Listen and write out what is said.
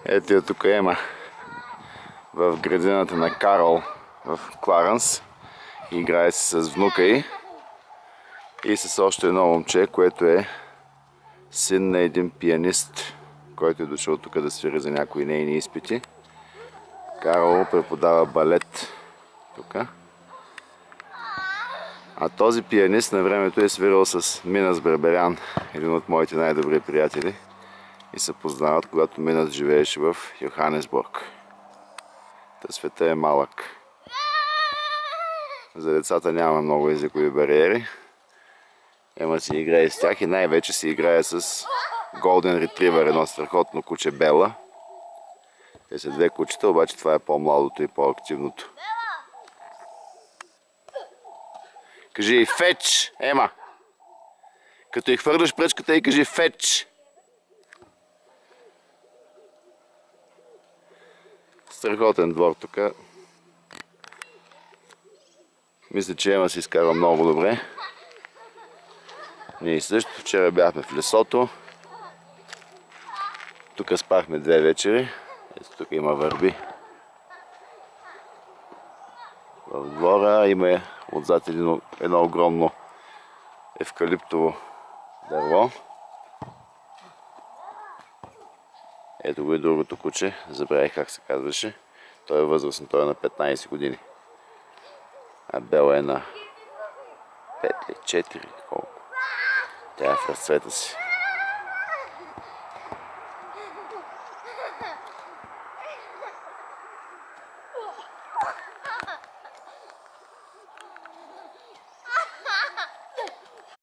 Ето я тук Ема в градината на Карол в Кларенс. Играе се с внука й и с още едно момче, което е син на един пианист, който е дошъл тук да свири за някои нейни изпити. Карол преподава балет тук. А този пианист на времето е свирил с Минас Берберян, един от моите най-добри приятели. И се познават, когато Минас живееше в Йоханесбург. Та света е малък. За децата няма много езикови бариери. Ема си играе с тях и най-вече си играе с Golden Retriever, едно страхотно куче Бела. Те са две кучета, обаче това е по-младото и по-активното. Кажи феч, Ема! Като й хвърляш пръчката и кажи феч! Страхотен двор тук. Мисля, че Ема си изкара много добре. Ние също. Вчера бяхме в лесото. Тук спахме 2 вечери. Ето тук има върби. В двора има отзад едно огромно евкалиптово дърво. Ето го и другото куче. Забравих как се казваше. Той е възрастен, той е на 15 години. А Бела е на 5 или 4 колко. Тя е в разцвета си.